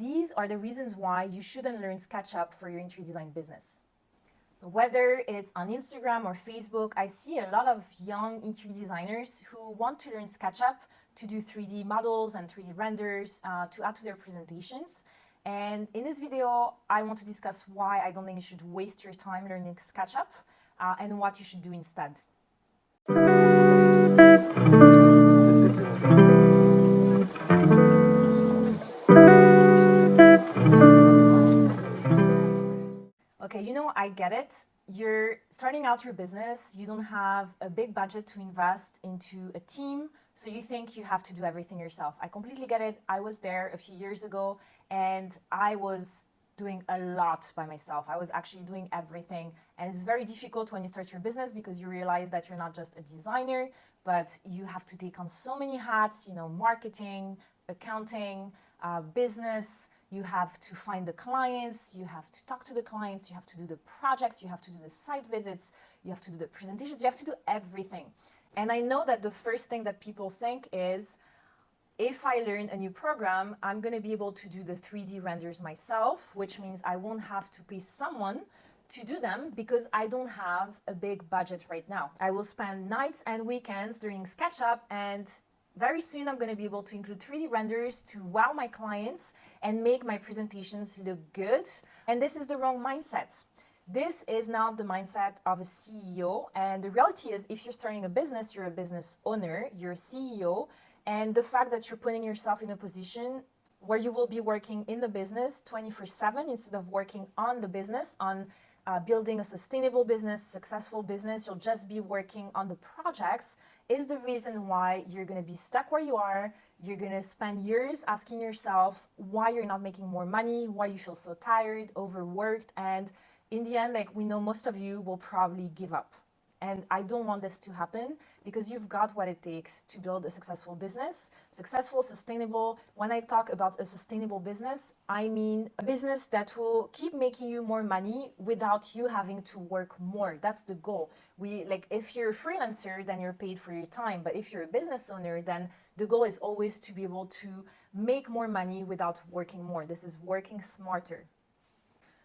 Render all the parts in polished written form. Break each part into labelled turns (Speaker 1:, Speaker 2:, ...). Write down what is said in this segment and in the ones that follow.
Speaker 1: these are the reasons why you shouldn't learn SketchUp for your interior design business. Whether it's on Instagram or Facebook, I see a lot of young interior designers who want to learn SketchUp to do 3D models and 3D renders to add to their presentations. And in this video, I want to discuss why I don't think you should waste your time learning SketchUp and what you should do instead. Okay, I get it. You're starting out your business, you don't have a big budget to invest into a team, so you think you have to do everything yourself. I completely get it. I was there a few years ago and I was doing a lot by myself. I was actually doing everything, and it's very difficult when you start your business because you realize that you're not just a designer, but you have to take on so many hats, marketing, accounting, business. You have to find the clients, you have to talk to the clients, you have to do the projects, you have to do the site visits, you have to do the presentations, you have to do everything. And I know that the first thing that people think is, if I learn a new program, I'm going to be able to do the 3D renders myself, which means I won't have to pay someone to do them because I don't have a big budget right now. I will spend nights and weekends during SketchUp, and very soon I'm going to be able to include 3D renders to wow my clients and make my presentations look good. And this is the wrong mindset. This is not the mindset of a CEO. And the reality is, if you're starting a business, you're a business owner, you're a CEO. And the fact that you're putting yourself in a position where you will be working in the business 24/7 instead of working on the business, on building a sustainable business, successful business, you'll just be working on the projects, is the reason why you're going to be stuck where you are. You're going to spend years asking yourself why you're not making more money, why you feel so tired, overworked, and in the end, we know most of you will probably give up. And I don't want this to happen because you've got what it takes to build a successful business, successful, sustainable. When I talk about a sustainable business, I mean a business that will keep making you more money without you having to work more. That's the goal. If you're a freelancer, then you're paid for your time. But if you're a business owner, then the goal is always to be able to make more money without working more. This is working smarter.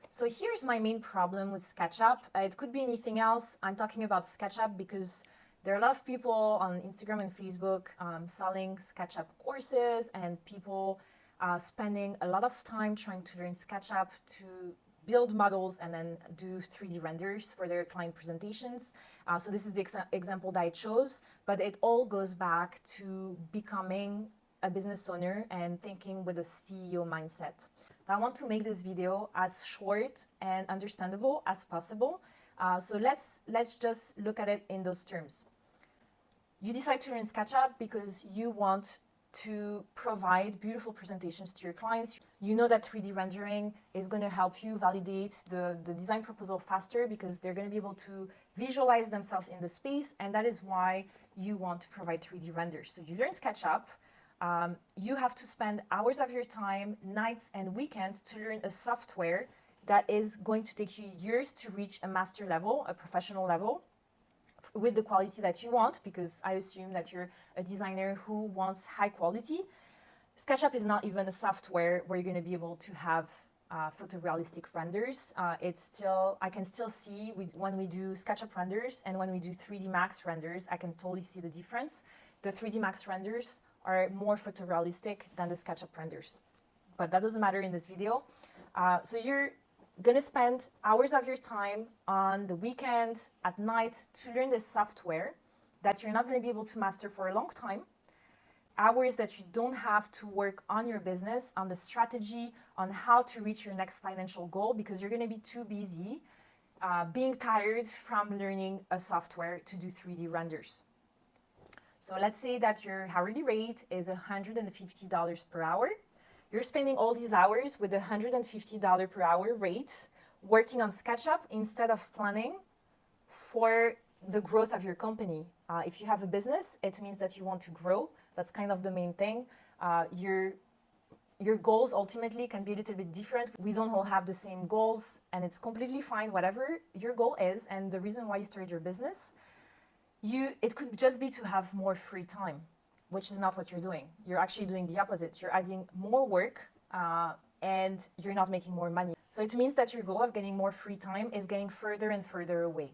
Speaker 1: So here's my main problem with SketchUp. It could be anything else. I'm talking about SketchUp because there are a lot of people on Instagram and Facebook selling SketchUp courses, and people spending a lot of time trying to learn SketchUp to build models and then do 3D renders for their client presentations. So this is the example that I chose, but it all goes back to becoming a business owner and thinking with a CEO mindset. I want to make this video as short and understandable as possible. So let's just look at it in those terms. You decide to learn SketchUp because you want to provide beautiful presentations to your clients. You know that 3D rendering is going to help you validate the design proposal faster because they're going to be able to visualize themselves in the space, and that is why you want to provide 3D renders. So you learn SketchUp. You have to spend hours of your time, nights and weekends to learn a software that is going to take you years to reach a master level, a professional level, with the quality that you want, because I assume that you're a designer who wants high quality. SketchUp is not even a software where you're going to be able to have photorealistic renders. I can still see when we do SketchUp renders and when we do 3D Max renders, I can totally see the difference. The 3D Max renders are more photorealistic than the SketchUp renders. But that doesn't matter in this video. So you're going to spend hours of your time on the weekend, at night, to learn this software that you're not going to be able to master for a long time. Hours that you don't have to work on your business, on the strategy, on how to reach your next financial goal, because you're going to be too busy being tired from learning a software to do 3D renders. So let's say that your hourly rate is $150 per hour. You're spending all these hours with a $150 per hour rate working on SketchUp instead of planning for the growth of your company. If you have a business, it means that you want to grow. That's kind of the main thing. Your goals ultimately can be a little bit different. We don't all have the same goals, and it's completely fine, whatever your goal is and the reason why you started your business. It could just be to have more free time, which is not what you're doing. You're actually doing the opposite. You're adding more work and you're not making more money. So it means that your goal of getting more free time is getting further and further away.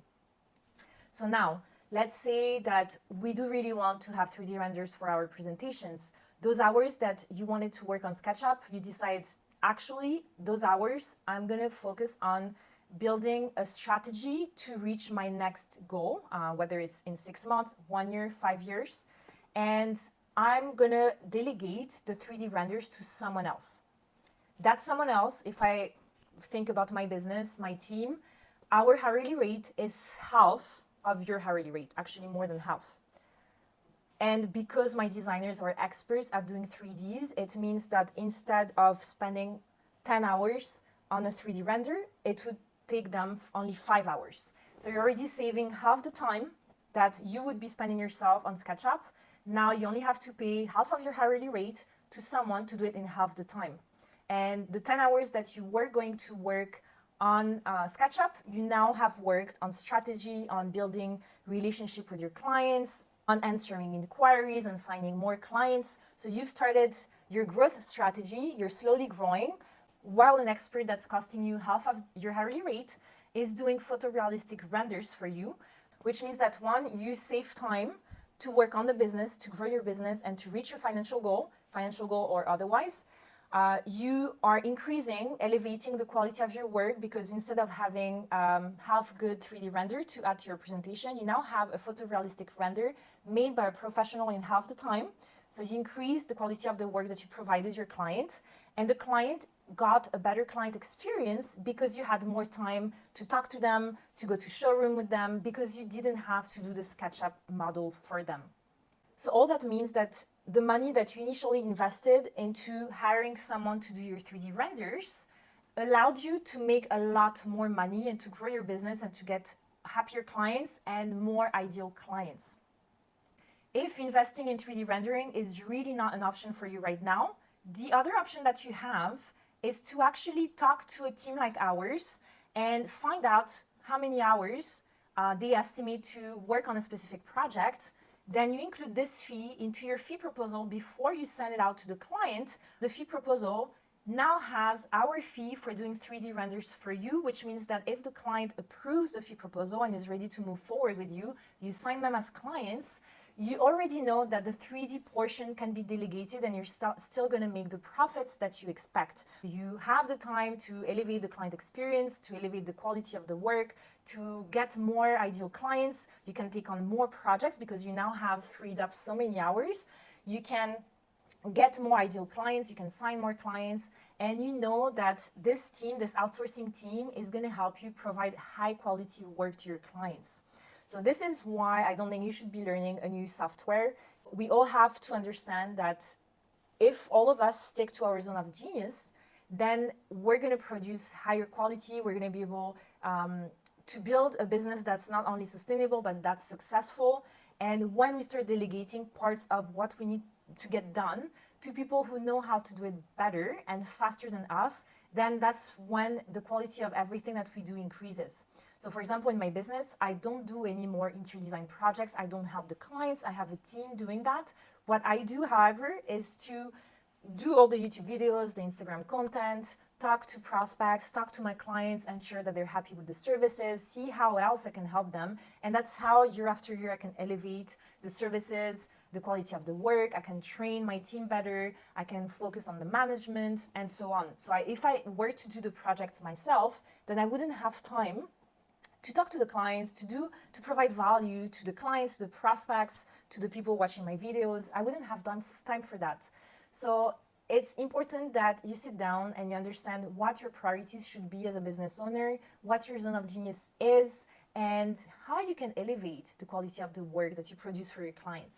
Speaker 1: So now, let's say that we do really want to have 3D renders for our presentations. Those hours that you wanted to work on SketchUp, you decide, actually, those hours, I'm gonna focus on building a strategy to reach my next goal, whether it's in 6 months, 1 year, 5 years. And I'm gonna delegate the 3D renders to someone else. That someone else, if I think about my business, my team, our hourly rate is half of your hourly rate, actually more than half. And because my designers are experts at doing 3Ds, it means that instead of spending 10 hours on a 3D render, it would take them only 5 hours. So you're already saving half the time that you would be spending yourself on SketchUp. Now you only have to pay half of your hourly rate to someone to do it in half the time. And the 10 hours that you were going to work on SketchUp, you now have worked on strategy, on building relationship with your clients, on answering inquiries and signing more clients. So you've started your growth strategy, you're slowly growing, while an expert that's costing you half of your hourly rate is doing photorealistic renders for you, which means that one, you save time to work on the business, to grow your business, and to reach your financial goal or otherwise. You are elevating the quality of your work, because instead of having half good 3D render to add to your presentation, you now have a photorealistic render made by a professional in half the time. So you increase the quality of the work that you provided your client, and the client got a better client experience because you had more time to talk to them, to go to showroom with them, because you didn't have to do the SketchUp model for them. So all that means that the money that you initially invested into hiring someone to do your 3D renders allowed you to make a lot more money and to grow your business and to get happier clients and more ideal clients. If investing in 3D rendering is really not an option for you right now, the other option that you have is to actually talk to a team like ours and find out how many hours they estimate to work on a specific project. Then you include this fee into your fee proposal before you send it out to the client. The fee proposal now has our fee for doing 3D renders for you, which means that if the client approves the fee proposal and is ready to move forward with you, you sign them as clients, you already know that the 3D portion can be delegated and you're still going to make the profits that you expect. You have the time to elevate the client experience, to elevate the quality of the work, to get more ideal clients. You can take on more projects because you now have freed up so many hours. You can get more ideal clients, you can sign more clients, and you know that this team, this outsourcing team, is going to help you provide high quality work to your clients. So this is why I don't think you should be learning a new software. We all have to understand that if all of us stick to our zone of genius, then we're going to produce higher quality. We're going to be able to build a business that's not only sustainable, but that's successful. And when we start delegating parts of what we need to get done to people who know how to do it better and faster than us, then that's when the quality of everything that we do increases. So for example, in my business, I don't do any more interior design projects. I don't help the clients. I have a team doing that. What I do, however, is to do all the YouTube videos, the Instagram content, talk to prospects, talk to my clients, ensure that they're happy with the services, see how else I can help them. And that's how year after year I can elevate the services, the quality of the work, I can train my team better, I can focus on the management, and so on. So if I were to do the projects myself, then I wouldn't have time to talk to the clients, to provide value to the clients, to the prospects, to the people watching my videos. I wouldn't have time for that. So it's important that you sit down and you understand what your priorities should be as a business owner, what your zone of genius is, and how you can elevate the quality of the work that you produce for your clients.